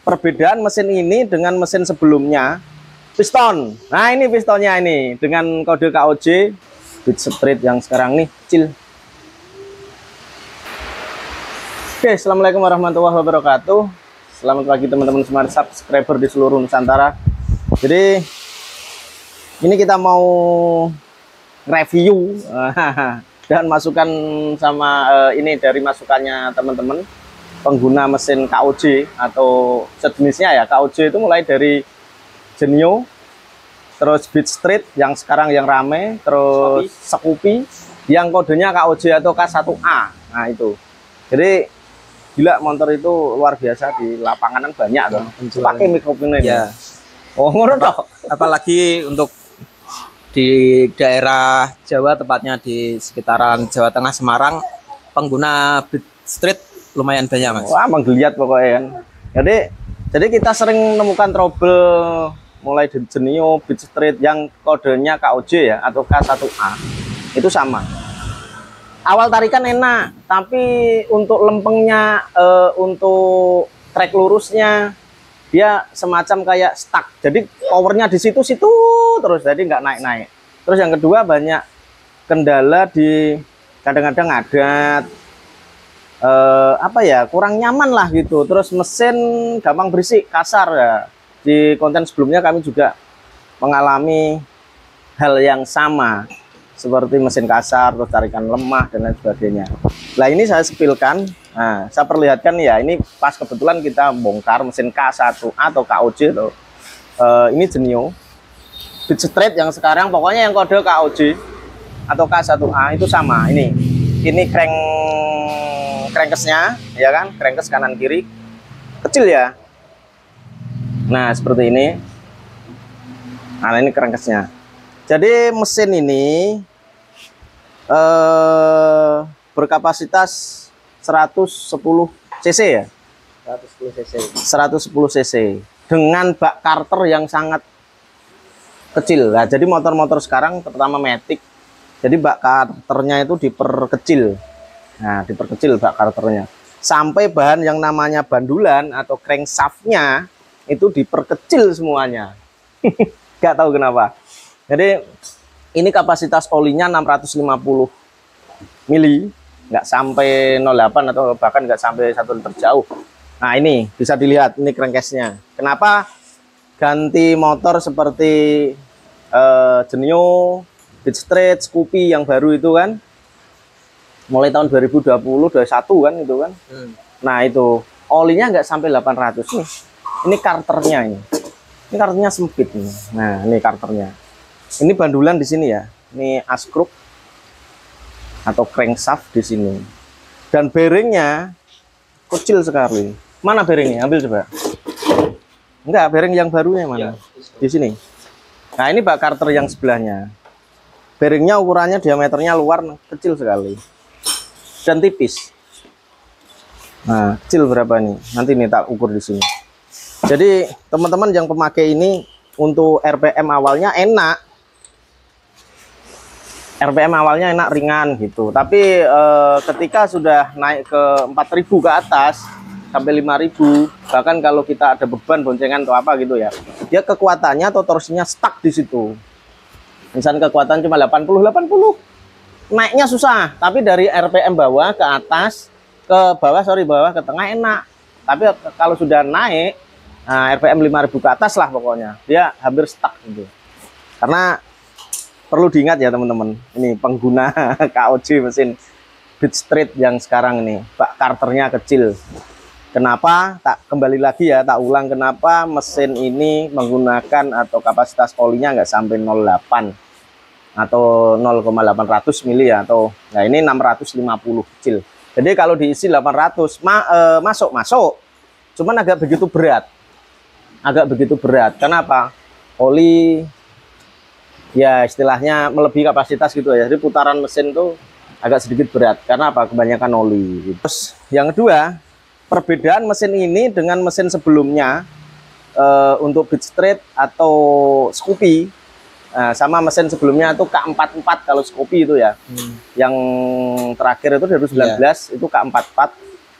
perbedaan mesin ini dengan mesin sebelumnya, piston. Nah ini pistonnya ini dengan kode KOJ Beat Street yang sekarang nih kecil. Oke, assalamualaikum warahmatullahi wabarakatuh. Selamat pagi teman-teman smart subscriber di seluruh Nusantara. Jadi ini kita mau review dan masukan sama ini dari masukannya teman-teman pengguna mesin KOJ atau sejenisnya ya. KOJ itu mulai dari Genio, terus Beat Street yang sekarang yang rame, terus Scoopy yang kodenya KOJ atau K1A. Nah itu, jadi gila motor itu luar biasa, di lapangan banyak tuh pakai mikrofon ini ya. Oh ngono toh. Apalagi untuk di daerah Jawa, tepatnya di sekitaran Jawa Tengah, Semarang, pengguna Beat Street lumayan banyak, Mas. Wah menggeliat pokoknya kan. Jadi kita sering menemukan trouble mulai dari Genio, Beat Street yang kodenya KOJ ya atau K1A itu sama. Awal tarikan enak, tapi untuk lempengnya, untuk trek lurusnya dia semacam kayak stuck. Jadi powernya di situ-situ terus, jadi nggak naik-naik. Terus yang kedua banyak kendala di kadang-kadang adat, apa ya, kurang nyaman lah gitu. Terus mesin gampang berisik, kasar ya. Di konten sebelumnya kami juga mengalami hal yang sama, seperti mesin kasar, terus tarikan lemah dan lain sebagainya. Nah ini saya sepilkan, nah saya perlihatkan ya, ini pas kebetulan kita bongkar mesin K1 atau KOJ tuh. Ini Genio, Beat Street yang sekarang pokoknya yang kode KOJ atau K1A itu sama. Ini crankcase-nya ya kan, crankcase kanan kiri kecil ya. Nah seperti ini. Nah ini crankcase-nya. Jadi mesin ini berkapasitas 110 cc ya, 110 cc dengan bak karter yang sangat kecil. Nah jadi motor-motor sekarang terutama Matic, jadi bak karternya itu diperkecil. Nah diperkecil bak karternya sampai bahan yang namanya bandulan atau crankshaftnya itu diperkecil semuanya. Gak tahu kenapa. Jadi ini kapasitas olinya 650 mili, nggak sampai 08 atau bahkan nggak sampai 1 liter jauh. Nah ini bisa dilihat, ini crankcase-nya. Kenapa ganti motor seperti Genio, Beat Street, Scoopy yang baru itu kan, mulai tahun 2020, 21 kan itu kan. Nah itu olinya nggak sampai 800 nih. Ini karternya ini karternya sempit nih. Nah ini karternya. Ini bandulan di sini ya. Ini askruk atau crankshaft di sini. Dan bearingnya kecil sekali. Mana bearingnya? Ambil coba. Enggak, bearing yang barunya mana? Di sini. Nah, ini bak karter yang sebelahnya. Bearingnya ukurannya diameternya luar kecil sekali. Dan tipis. Nah, kecil berapa nih? Nanti nih tak ukur di sini. Jadi, teman-teman yang pemakai ini untuk RPM awalnya enak. RPM awalnya enak, ringan gitu. Tapi ketika sudah naik ke 4.000 ke atas sampai 5.000, bahkan kalau kita ada beban boncengan atau apa gitu ya, dia kekuatannya atau torsinya stuck di situ. Misalnya kekuatan cuma 80, naiknya susah. Tapi dari RPM bawah ke atas, ke bawah, bawah ke tengah enak. Tapi kalau sudah naik, nah, RPM 5.000 ke atas lah pokoknya, dia hampir stuck gitu. Karena perlu diingat ya teman-teman, ini pengguna KOJ mesin Beat Street yang sekarang ini, bak karternya kecil. Kenapa? Tak kembali lagi ya, tak ulang, kenapa mesin ini menggunakan atau kapasitas olinya nggak sampai 0,8 atau 0,800 mili ya, atau nah ini 650 kecil. Jadi kalau diisi 800 masuk, cuman agak begitu berat. Kenapa? Oli ya istilahnya melebihi kapasitas gitu ya. Jadi putaran mesin tuh agak sedikit berat. Karena apa? Kebanyakan oli. Terus yang kedua, perbedaan mesin ini dengan mesin sebelumnya, untuk Beat Street atau Scoopy, sama mesin sebelumnya itu K44 kalau Scoopy itu ya. Yang terakhir itu 2019 itu K44.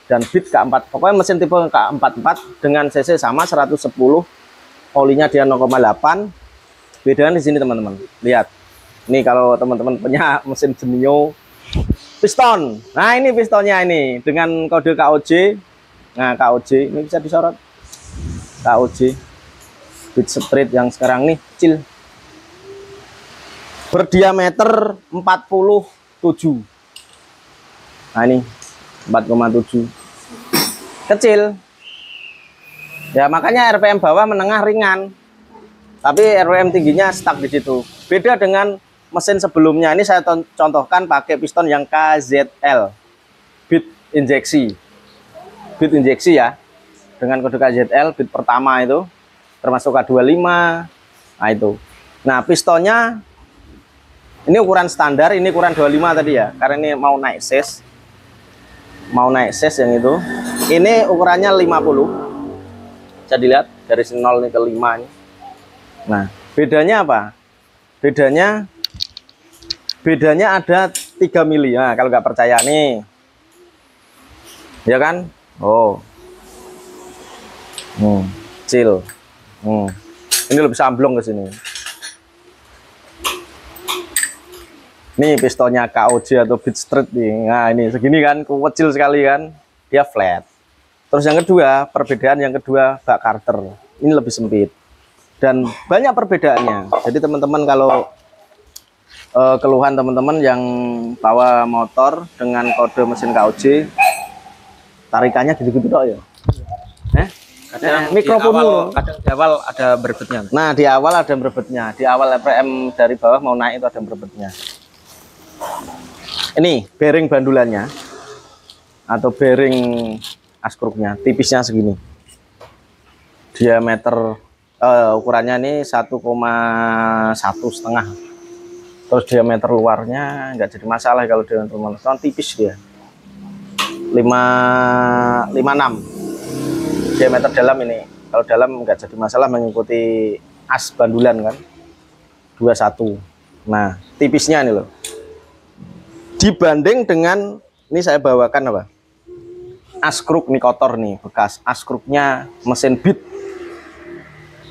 dan bit K4. Pokoknya mesin tipe K44 dengan cc sama 110, olinya dia 0,8. Bedanya di sini teman-teman. Lihat. Ini kalau teman-teman punya mesin Genio piston. Nah, ini pistonnya ini dengan kode KOJ. Nah, KOJ ini bisa disorot. KOJ bit straight yang sekarang nih kecil. Berdiameter 47. Nah, ini 4,7. Kecil. Ya, makanya RPM bawah, menengah, ringan. Tapi RPM tingginya stuck di situ. Beda dengan mesin sebelumnya. Ini saya contohkan pakai piston yang KZL. Bit injeksi. Bit injeksi ya. Dengan kode KZL, bit pertama itu. Termasuk K25. Nah, itu. Nah, pistonnya ini ukuran standar, ini ukuran 25 tadi ya. Karena ini mau naik size. Mau naik size yang itu. Ini ukurannya 50. Bisa dilihat dari 0 ini ke 5 ini. Nah, bedanya apa? Bedanya ada 3 mili. Nah, kalau nggak percaya nih. Ya kan? Oh. Kecil. Ini lebih samblong ke sini. Ini pistonnya KOJ atau bit straight nih. Nah, ini segini kan, kecil sekali kan. Dia flat. Terus yang kedua, perbedaan yang kedua bak Carter. Ini lebih sempit. Dan banyak perbedaannya. Jadi teman-teman kalau keluhan teman-teman yang bawa motor dengan kode mesin KOJ, tarikannya gitu-gitu dong ya. Kadang mikrofon kadang di awal ada berebetnya. Nah, di awal ada berebetnya. Di awal RPM dari bawah mau naik itu ada berebetnya. Ini bearing bandulannya atau bearing askruknya, tipisnya segini. Diameter ukurannya ini 1,1 setengah. Terus diameter luarnya nggak jadi masalah kalau diameter luar, tipis dia. 56 diameter dalam ini. Kalau dalam nggak jadi masalah mengikuti as bandulan kan. 21. Nah, tipisnya ini loh. Dibanding dengan ini saya bawakan apa? Askruk nih kotor nih, bekas askruknya mesin bit.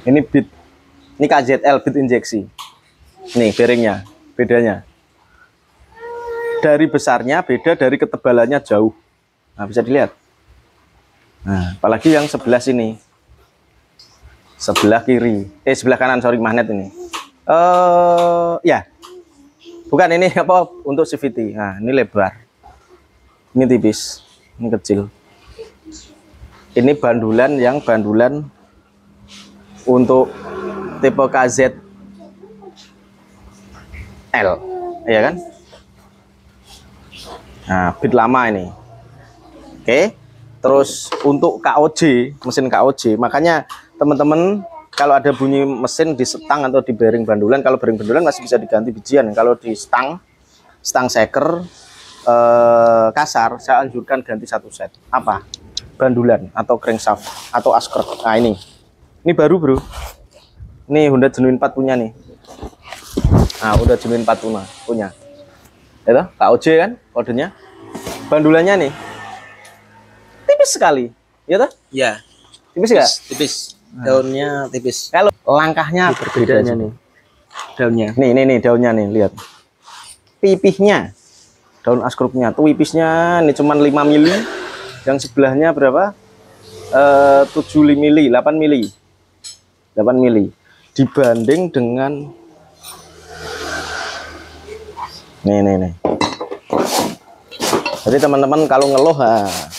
Ini bit. Ini KZL bit injeksi. Nih bearingnya, bedanya. Dari besarnya beda, dari ketebalannya jauh. Nah, bisa dilihat. Nah, apalagi yang sebelah sini. Sebelah kiri. Sebelah kanan, sorry, magnet ini. Ya. Bukan ini apa untuk CVT. Nah, ini lebar. Ini tipis. Ini kecil. Ini bandulan yang bandulan untuk tipe KZL. Ya kan? Nah, bit lama ini. Oke. Terus untuk KOJ, mesin KOJ, makanya teman-teman kalau ada bunyi mesin di stang atau di bearing bandulan, kalau bearing bandulan masih bisa diganti bijian. Kalau di stang seker kasar, saya anjurkan ganti satu set. Apa? Bandulan atau crankshaft atau askruk. Nah, ini baru bro. Ini Honda Genuine 4 punya nih. Nah, Honda Genuine 4 punya. Itu KOJ kan kodenya. Bandulannya nih tipis sekali, ya toh? Iya. Tipis nggak? Tipis. Daunnya tipis. Kalau langkahnya perbedaannya nih. Daunnya. Nih daunnya nih, lihat. Pipihnya. Daun askruknya, tuh pipisnya ini cuman 5 mili. Yang sebelahnya berapa? 7 mili, 8 mili. 8 mili. Dibanding dengan nih. Jadi teman-teman kalau ngeluh,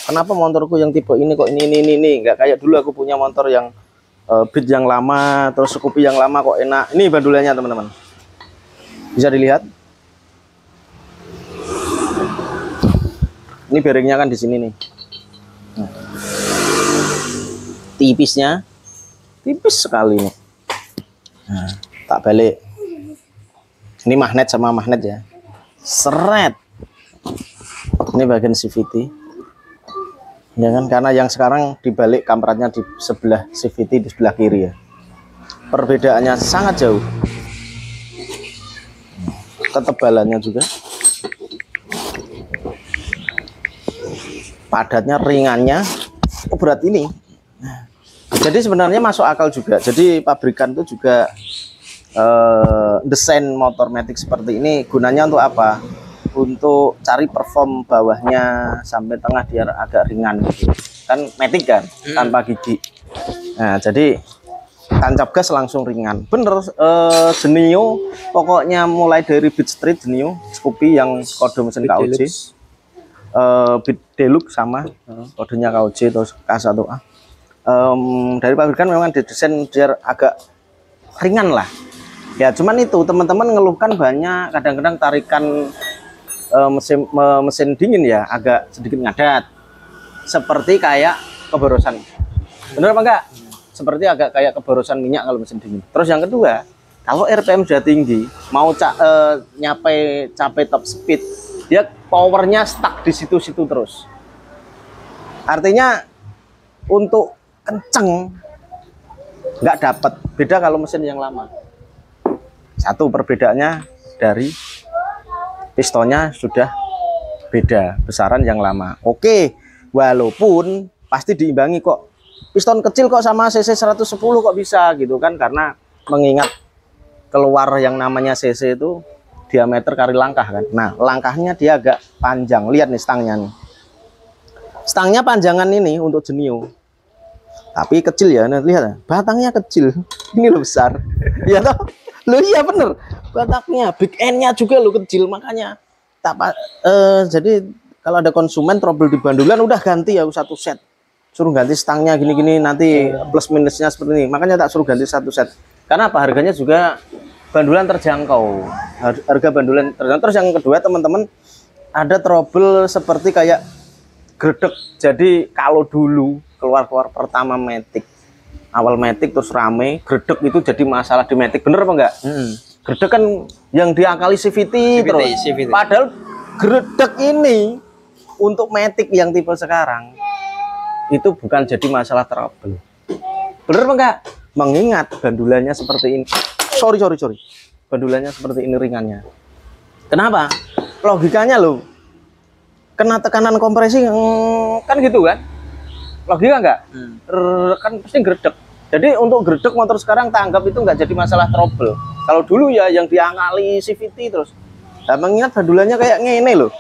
kenapa motorku yang tipe ini kok ini nggak kayak dulu aku punya motor yang bit yang lama, terus Scoopy yang lama kok enak. Ini bandulannya teman-teman, bisa dilihat. Ini bearingnya kan di sini nih. Nah. Tipisnya tipis sekali nih. Nah, tak balik. Ini magnet sama magnet ya. Seret. Ini bagian CVT. Ya kan, karena yang sekarang dibalik kampratnya di sebelah CVT, di sebelah kiri ya. Perbedaannya sangat jauh. Ketebalannya juga. padatnya, ringannya, berat ini. Jadi sebenarnya masuk akal juga. Jadi pabrikan itu juga desain motor matic seperti ini gunanya untuk apa? Untuk cari perform bawahnya sampai tengah biar agak ringan gitu. Kan matic kan tanpa gigi. Nah, jadi tancap gas langsung ringan. Bener, Genio pokoknya mulai dari Beat Street Genio, Scoopy yang kode mesin KOJ, Beat Deluxe sama kodenya KOJ terus K1A. Dari pabrikan memang didesain biar agak ringan lah. Ya cuman itu teman-teman ngeluhkan banyak, kadang-kadang tarikan mesin dingin ya agak sedikit ngadat, seperti kayak keborosan. Bener apa enggak? Seperti agak kayak keborosan minyak kalau mesin dingin. Terus yang kedua, kalau RPM sudah tinggi, mau capai top speed, dia powernya stuck di situ-situ terus. Artinya untuk kenceng nggak dapat. Beda kalau mesin yang lama. Satu perbedaannya dari pistonnya sudah beda besaran yang lama. Oke, walaupun pasti diimbangi kok. Piston kecil kok sama cc 110 kok bisa gitu kan, karena mengingat keluar yang namanya cc itu diameter kali langkah kan. Nah, langkahnya dia agak panjang. Lihat nih stangnya nih. Stangnya panjangan ini untuk Genio. Tapi kecil ya, nah, lihat batangnya kecil. Ini lo besar. Ya toh? Lo iya bener. Batangnya big end-nya juga lo kecil, makanya jadi kalau ada konsumen trouble di bandulan udah ganti ya satu set. Suruh ganti stangnya gini-gini, nanti plus minusnya seperti ini. Makanya tak suruh ganti satu set. Karena apa? Harganya juga bandulan terjangkau. Harga bandulan terjangkau. Terus yang kedua teman-teman, ada trouble seperti kayak gredek. Jadi kalau dulu keluar pertama matic, awal matic terus rame, gredek itu jadi masalah di matic. Bener apa enggak? Gredek kan yang diakali CVT terus. CVT. Padahal gredek ini untuk matic yang tipe sekarang itu bukan jadi masalah trouble. Bener apa enggak? Mengingat bandulannya seperti ini. Sorry. Bandulannya seperti ini ringannya. Kenapa? Logikanya loh. Kena tekanan kompresi kan gitu kan? Logika enggak? Kan pasti gredek. Jadi untuk gredek motor sekarang tanggap itu enggak jadi masalah trouble. Kalau dulu ya yang diangkali CVT terus. Nah, mengingat bandulannya kayak ngene loh.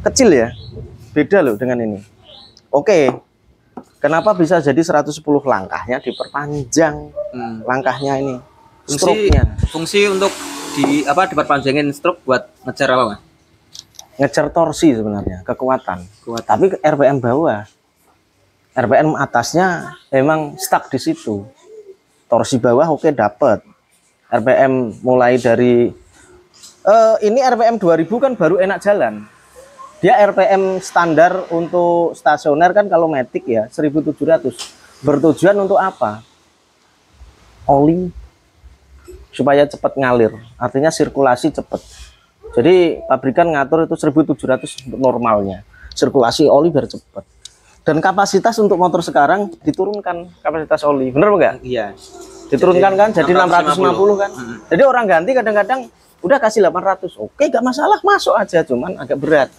Kecil ya. Beda loh dengan ini. Oke. Kenapa bisa jadi 110 langkahnya diperpanjang? Langkahnya ini. Fungsi untuk diperpanjangin stroke buat ngejar apa, Mas? Ngejar torsi sebenarnya, kekuatan. Tapi RPM bawah. RPM atasnya emang stuck di situ. Torsi bawah oke dapat. RPM mulai dari ini RPM 2000 kan baru enak jalan. Dia RPM standar untuk stasioner kan kalau matic ya 1700. Bertujuan untuk apa? Oli supaya cepat ngalir. Artinya sirkulasi cepat. Jadi pabrikan ngatur itu 1700 untuk normalnya. Sirkulasi oli biar cepat. Dan kapasitas untuk motor sekarang diturunkan kapasitas oli. Bener enggak? Iya. Diturunkan kan jadi 650 kan. Jadi orang ganti kadang-kadang udah kasih 800. Oke, gak masalah, masuk aja, cuman agak berat.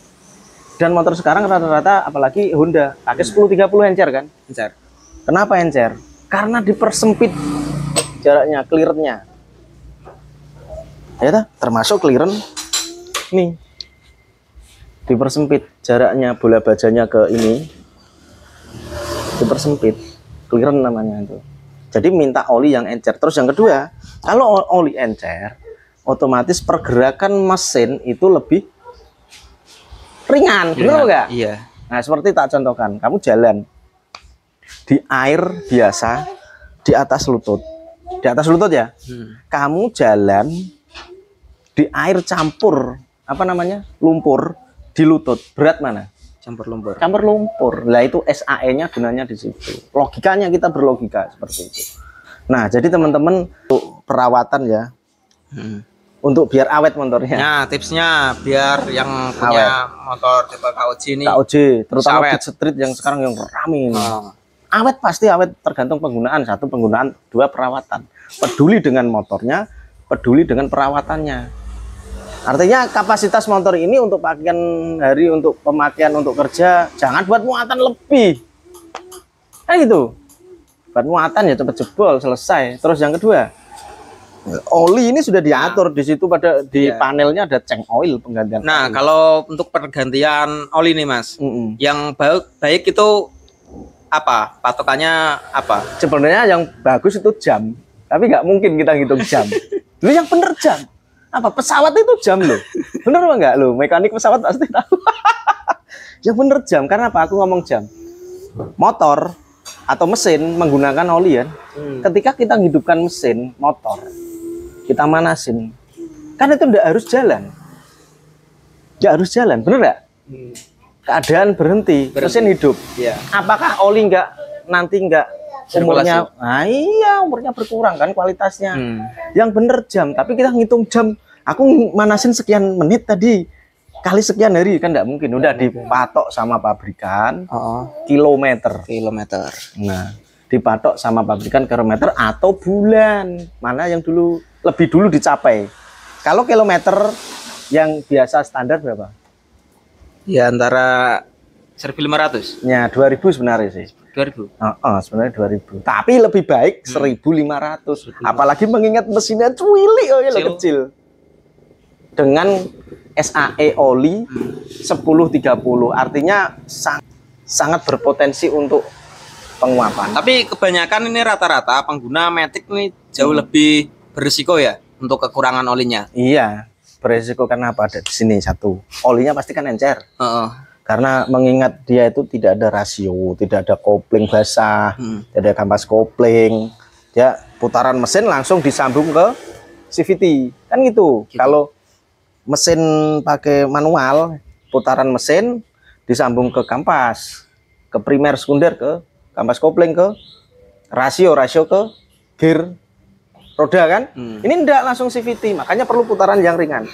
Dan motor sekarang rata-rata apalagi Honda pakai 1030 encer kan? Encer. Kenapa encer? Karena dipersempit jaraknya, clearance-nya. Ya, termasuk clearance nih. Dipersempit jaraknya, bola bajanya ke ini. Dipersempit. Clearance namanya itu. Jadi minta oli yang encer. Terus yang kedua, kalau oli encer, otomatis pergerakan mesin itu lebih ringan, bener nggak? Iya. Nah, seperti tak contohkan, kamu jalan di air biasa di atas lutut ya. Kamu jalan di air campur lumpur di lutut, berat mana? Campur lumpur. Campur lumpur. Lah itu SAE-nya gunanya di situ. Logikanya kita berlogika seperti itu. Nah, jadi teman-teman untuk perawatan ya. Untuk biar awet motornya. Nah, tipsnya biar yang punya motor tipe KOJ ini. KOJ, terutama Beat Street yang sekarang yang rame ini. Awet pasti awet, tergantung penggunaan. Satu penggunaan, dua perawatan. Peduli dengan motornya, peduli dengan perawatannya. Artinya kapasitas motor ini untuk pakaian hari, untuk pemakaian untuk kerja, jangan buat muatan lebih. Kan gitu. Buat muatan ya cepet jebol, selesai. Terus yang kedua, oli ini sudah diatur di situ, pada di panelnya ada change oil, penggantian. Nah, oil. kalau untuk pergantian oli nih Mas, yang baik itu apa? Patokannya apa? Sebenarnya yang bagus itu jam, tapi nggak mungkin kita ngitung jam. Lu yang bener jam. Apa pesawat itu jam loh? Bener apa enggak lo? Mekanik pesawat pasti tahu. Yang bener jam, karena apa? Aku ngomong jam. Motor atau mesin menggunakan oli kan. Ketika kita hidupkan mesin motor, kita manasin, kan itu enggak harus jalan. Enggak harus jalan, bener enggak? Keadaan berhenti, mesin hidup. Iya. Apakah oli nanti enggak umurnya? Nah iya, umurnya berkurang kan kualitasnya. Yang bener jam, tapi kita ngitung jam. Aku manasin sekian menit tadi kali sekian hari, kan enggak mungkin. Udah dipatok sama pabrikan kilometer. Nah, dipatok sama pabrikan kilometer atau bulan. Mana yang lebih dulu dicapai. Kalau kilometer yang biasa standar berapa? Ya antara 1.500. Ya 2.000 sebenarnya sih. 2.000. Sebenarnya 2.000. Tapi lebih baik 1.500. Apalagi mengingat mesinnya cuili kecil. Dengan SAE oli 1030, artinya sangat berpotensi untuk penguapan. Tapi kebanyakan ini rata-rata pengguna Matic ini jauh lebih berisiko ya untuk kekurangan olinya. Iya, berisiko karena apa? Ada di sini satu. Olinya pasti kan encer. Karena mengingat dia itu tidak ada rasio, tidak ada kopling basah, tidak ada kampas kopling. Dia putaran mesin langsung disambung ke CVT. Kan gitu. Kalau mesin pakai manual, putaran mesin disambung ke kampas, ke primer sekunder, ke kampas kopling, ke rasio ke gear roda kan. Ini enggak langsung CVT, makanya perlu putaran yang ringan.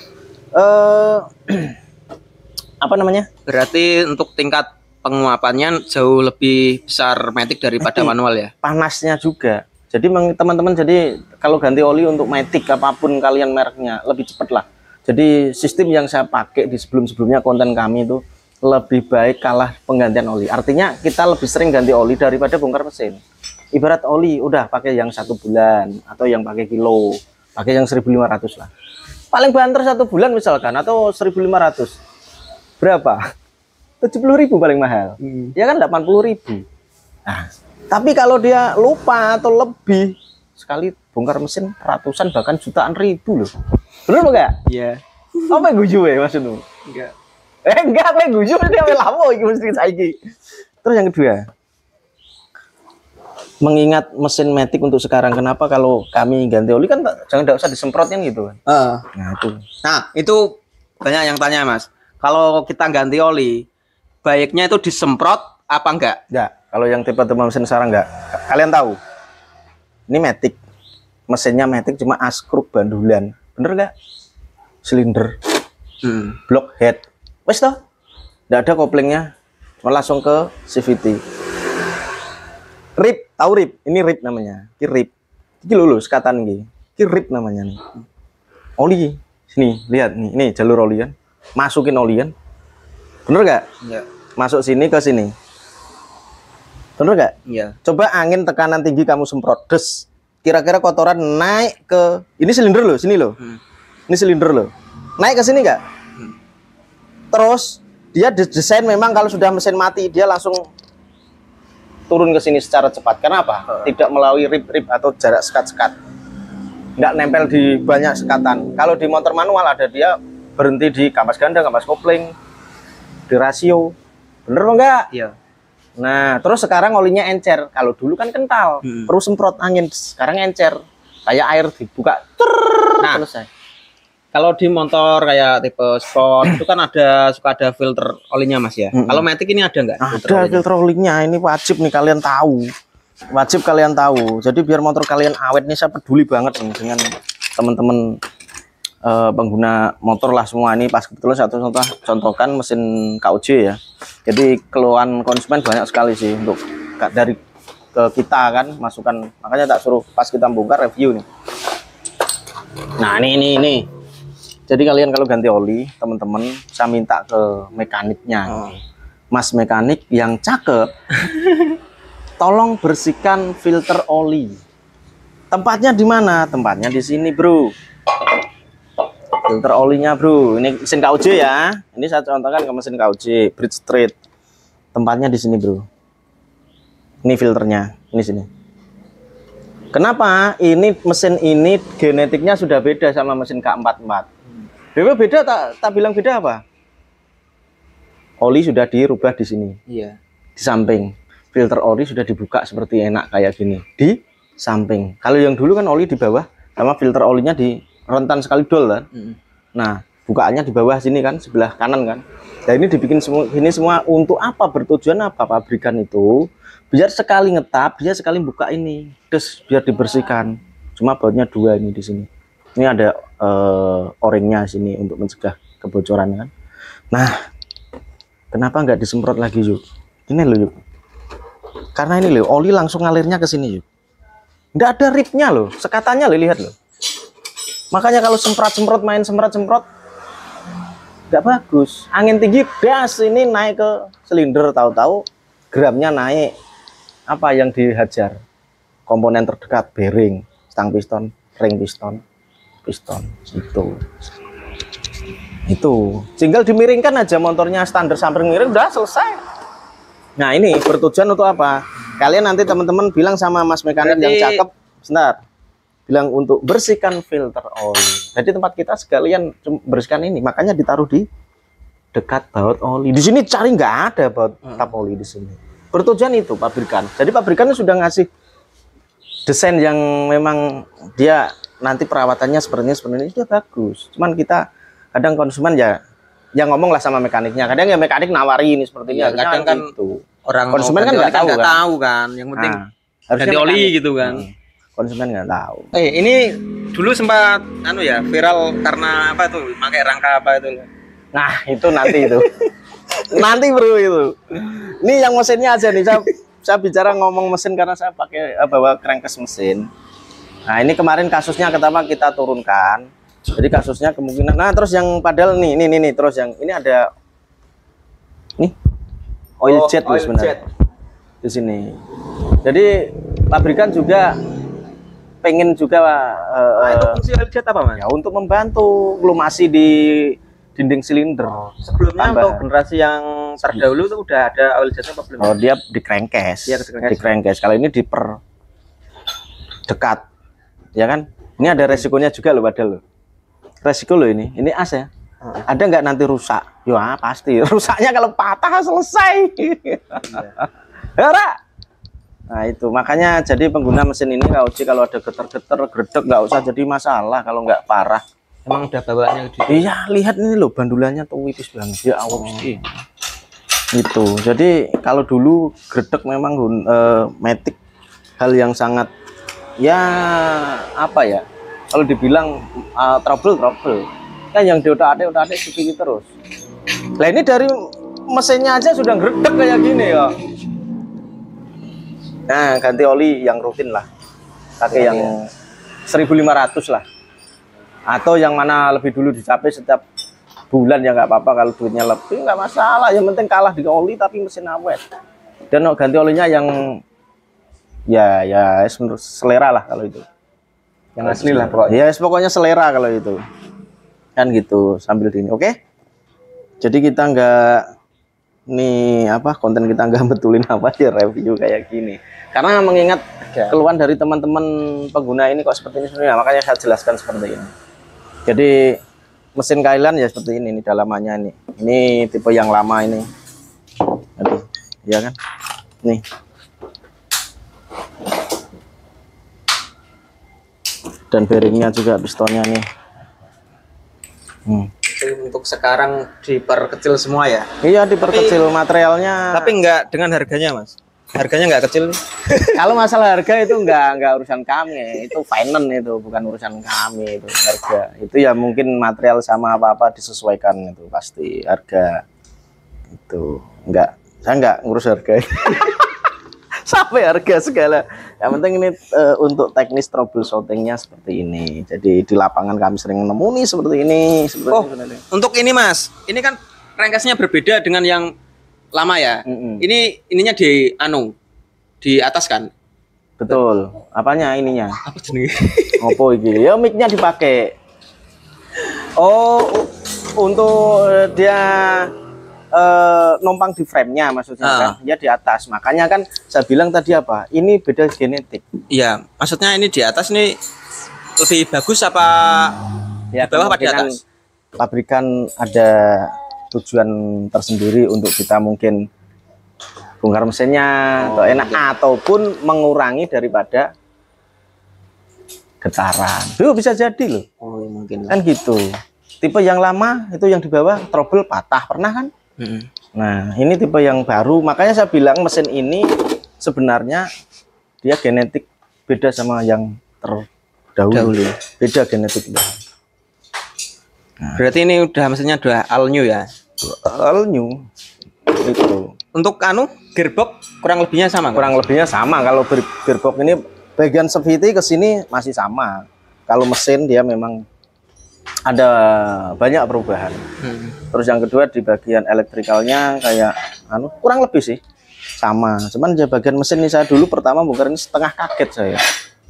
Apa namanya? Berarti untuk tingkat penguapannya jauh lebih besar Matic daripada manual ya. Panasnya juga. Jadi teman-teman, jadi kalau ganti oli untuk Matic apapun kalian mereknya lebih cepat lah. Jadi sistem yang saya pakai di sebelum-sebelumnya konten kami itu lebih baik kalah penggantian oli. Artinya kita lebih sering ganti oli daripada bongkar mesin. Ibarat oli udah pakai yang 1 bulan atau yang pakai kilo, pakai yang 1.500 lah. Paling banter 1 bulan misalkan atau 1.500. Berapa? 70.000 paling mahal. Ya kan 80.000. Nah, tapi kalau dia lupa atau lebih sekali bongkar mesin ratusan bahkan jutaan ribu loh. Bener enggak? Iya. Apa guyu ya maksudmu? Enggak. Enggak, apa guyu dia lama iki mesti saiki. Terus yang kedua, mengingat mesin Matic untuk sekarang, kenapa kalau kami ganti oli kan enggak usah disemprot kan gitu kan? Nah, itu banyak yang tanya Mas. Kalau kita ganti oli, baiknya itu disemprot apa enggak? Enggak. Kalau yang tipe-tipe mesin sekarang enggak. Kalian tahu? Ini Matic. Mesinnya Matic cuma askruk bandulan. Bener nggak? Silinder, block head, wes toh, nggak ada koplingnya, cuma langsung ke CVT. Rip, tahu rip? Ini rip namanya, ini rip. Ini lulus sekatan ini rip namanya nih. Oli, sini lihat nih, ini jalur oli kan, masukin oli kan, bener nggak? Iya. Masuk sini ke sini, bener nggak? Iya. Coba angin tekanan tinggi kamu semprot, des. Kira-kira kotoran naik ke ini silinder loh, sini loh. Ini silinder loh. Naik ke sini enggak? Terus dia desain memang kalau sudah mesin mati dia langsung turun ke sini secara cepat. Karena apa? Tidak melalui rip-rip atau jarak sekat-sekat. Enggak nempel di banyak sekatan. Kalau di motor manual ada dia berhenti di kampas ganda, kampas kopling, di rasio. Bener enggak? Iya. Nah, terus sekarang olinya encer. Kalau dulu kan kental, perlu semprot angin. Sekarang encer, kayak air dibuka, nah, selesai. Kalau di motor kayak tipe sport itu kan suka ada filter olinya Mas ya. Kalau Matic ini ada nggak? Ada filter olinya. Ini wajib nih kalian tahu. Wajib kalian tahu. Jadi biar motor kalian awet nih, saya peduli banget nih dengan teman-teman pengguna motor lah semua. Ini pas kebetulan satu contohkan mesin KUJ ya. Jadi keluhan konsumen banyak sekali sih untuk dari ke kita kan masukan, makanya tak suruh pas kita bongkar review nih. Nah ini Jadi kalian kalau ganti oli, teman-teman, saya minta ke mekaniknya. Mas mekanik yang cakep, tolong bersihkan filter oli. Tempatnya di mana? Tempatnya di sini, bro. Filter olinya, bro. Ini mesin KUJ ya. Ini saya contohkan ke mesin KUJ, Bridge Street. Tempatnya di sini, bro. Ini filternya, ini sini. Kenapa? Ini mesin ini genetiknya sudah beda sama mesin K44. Beda, tak bilang beda apa? Oli sudah dirubah di sini. Iya. Di samping. Filter oli sudah dibuka seperti enak kayak gini. Di samping. Kalau yang dulu kan oli di bawah, sama filter olinya di rentan sekali dol kan. Nah, bukaannya di bawah sini kan, sebelah kanan kan. Nah, ini dibikin semua ini semua untuk apa? Bertujuan apa? Pabrikan itu biar sekali ngetap, dia sekali buka ini, terus biar dibersihkan. Cuma bautnya 2 ini di sini. Ini ada o-ringnya sini untuk mencegah kebocoran kan. Nah, kenapa nggak disemprot lagi yuk? Ini loh yuk. Karena ini loh, oli langsung ngalirnya ke sini yuk. Nggak ada ripnya loh, sekatannya loh, lihat loh. Makanya kalau semprot-semprot, main semprot-semprot, nggak bagus. Angin tinggi, gas ini naik ke silinder, tahu-tahu gramnya naik. Apa yang dihajar? Komponen terdekat, bearing, stang piston, ring piston. Itu tinggal dimiringkan aja motornya, standar samping miring udah selesai. Nah, ini bertujuan untuk apa? Kalian nanti teman-teman bilang sama mas mekanik yang cakep, sebentar, bilang untuk bersihkan filter oli. Jadi tempat kita sekalian bersihkan ini, makanya ditaruh di dekat baut oli. Di sini cari nggak ada baut tap oli di sini. Bertujuan itu pabrikan. Jadi pabrikannya sudah ngasih desain yang memang dia nanti perawatannya seperti ini sudah bagus. Cuman kita kadang konsumen ya yang ngomong lah sama mekaniknya. Kadang ya mekanik nawari ini seperti ini. Kadang kan gitu. Orang konsumen kan nggak tahu kan. Yang penting harusnya ganti oli gitu kan. Konsumen nggak tahu. Ini dulu sempat viral karena apa tuh? Pakai rangka apa itu? Nah, itu nanti itu. Nanti bro itu. Ini yang mesinnya aja nih. Saya bicara ngomong mesin karena saya pakai bawa crankcase mesin. Nah, ini kemarin kasusnya pertama kita turunkan. Jadi kasusnya kemungkinan. Nah, terus yang padahal nih terus yang ini ada nih oil jet loh sebenarnya. Di sini. Jadi pabrikan juga pengen juga itu fungsi oil jet apa, Mas? Ya, untuk membantu lumasi di dinding silinder. Sebelumnya untuk generasi yang terdahulu itu udah ada oil jetnya apa belum? Oh, dia di crankcase. Iya, di crankcase. Kalau ini diper dekat. Ya kan? Ini ada resikonya juga loh, padahal loh. Resiko loh ini. Ini as ya. Ada nggak nanti rusak? Ya pasti. Rusaknya kalau patah selesai. Ya, nah itu makanya jadi pengguna mesin ini kalau ada getar-getar gredek nggak usah jadi masalah kalau nggak parah. Emang udah bawaannya gitu. Iya, lihat ini loh bandulannya tuh tipis banget ya Allah sih. Itu. Jadi kalau dulu gredek memang matic hal yang sangat ya apa ya? Kalau dibilang trouble kan yang diotak-atik seperti terus. Nah ini dari mesinnya aja sudah gredek kayak gini ya. Nah, ganti oli yang rutin lah. Pakai yang 1.500 lah. Atau yang mana lebih dulu dicapai setiap bulan ya nggak apa-apa, kalau duitnya lebih nggak masalah. Yang penting kalah di oli tapi mesin awet. Dan ganti olinya yang ya selera lah kalau itu. Yang asli lah pokoknya. Ya pokoknya selera kalau itu. Kan gitu sambil ini. Oke. Jadi kita nggak nih konten kita nggak betulin apa ya review kayak gini. Karena mengingat keluhan dari teman-teman pengguna ini kok seperti ini sebenarnya, makanya saya jelaskan seperti ini. Jadi mesin Kailan ya seperti ini dalamannya ini. Ini tipe yang lama ini. Aduh, ya kan? Nih. Dan bearingnya juga pistonnya nih. Untuk sekarang diperkecil semua ya? Iya, diperkecil materialnya. Tapi enggak dengan harganya, Mas. Harganya nggak kecil nih. Kalau masalah harga itu enggak urusan kami, itu finance itu bukan urusan kami itu harga. Itu ya mungkin material sama apa-apa disesuaikan itu pasti harga itu. Saya enggak ngurus harga. sampai harga segala. Yang penting ini untuk teknis troubleshootingnya seperti ini. Jadi di lapangan kami sering nemu nih seperti ini. Seperti untuk ini Mas, ini kan crankcase-nya berbeda dengan yang lama ya. Ininya di atas kan? Betul. Apanya ininya? Apa jenis? Oppo iki. Ya mic-nya dipakai. Oh, untuk dia numpang di frame-nya maksudnya kan, ya di atas. Makanya kan saya bilang tadi apa? Ini beda genetik. Iya, maksudnya ini di atas nih lebih bagus apa ya, di bawah apa di atas? Pabrikan ada tujuan tersendiri untuk kita mungkin bongkar mesinnya atau enak ataupun mengurangi daripada getaran. Itu bisa jadi loh. Oh, mungkin kan gitu. Tipe yang lama itu yang di bawah trouble patah pernah kan? Nah, ini tipe yang baru, makanya saya bilang mesin ini sebenarnya dia genetik beda sama yang terdahulu. Beda genetiknya. Nah, berarti ini mesinnya udah all new ya? All new. Itu. Untuk gearbox kurang lebihnya sama? Kurang lebihnya sama. Kalau gearbox ini bagian CVT ke sini masih sama. Kalau mesin dia memang ada banyak perubahan. Terus yang kedua di bagian elektrikalnya kayak kurang lebih sih sama. Cuman di bagian mesin ini saya dulu pertama bongkar ini setengah kaget saya.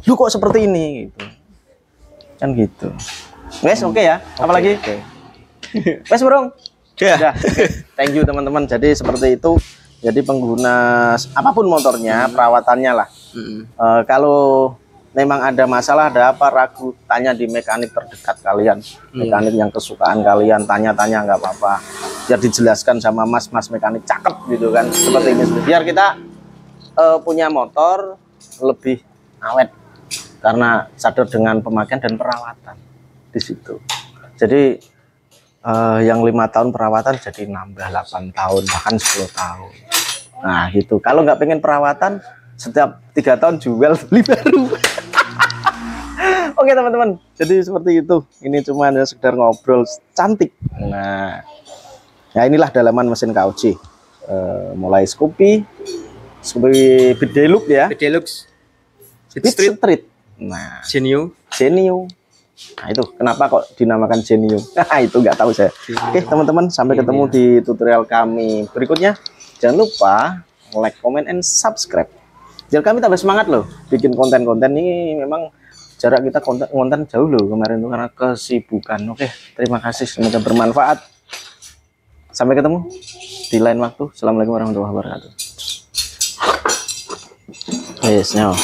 Lu kok seperti ini gitu. Kan gitu. Guys, oke ya. Apalagi? Wes, Bro. Ya. Thank you teman-teman. Jadi seperti itu. Jadi pengguna apapun motornya, perawatannya lah. Kalau memang ada masalah, ada apa, ragu, tanya di mekanik terdekat kalian, mekanik yang kesukaan kalian, tanya-tanya nggak apa-apa, biar dijelaskan sama mas-mas mekanik cakep gitu kan, seperti ini, biar kita punya motor lebih awet karena sadar dengan pemakaian dan perawatan di situ. Jadi yang 5 tahun perawatan jadi nambah 8 tahun bahkan 10 tahun. Nah gitu. Kalau nggak pengen perawatan, setiap 3 tahun jual beli baru. Oke teman-teman, jadi seperti itu. Ini cuma sekedar ngobrol cantik. Nah, ya inilah dalaman mesin KOJ. Mulai Scoopy Beat Deluxe ya. Beat Deluxe, Beat Street. Nah, Genio. Nah itu kenapa kok dinamakan Genio? Nah itu nggak tahu saya. Oke teman-teman, sampai ketemu di tutorial kami berikutnya. Jangan lupa like, comment, and subscribe. Biar kami tambah semangat loh bikin konten-konten ini. Memang jarak kita konten jauh loh kemarin itu karena kesibukan. Oke, terima kasih, semoga bermanfaat. Sampai ketemu di lain waktu. Assalamualaikum warahmatullahi wabarakatuh. Yes, now.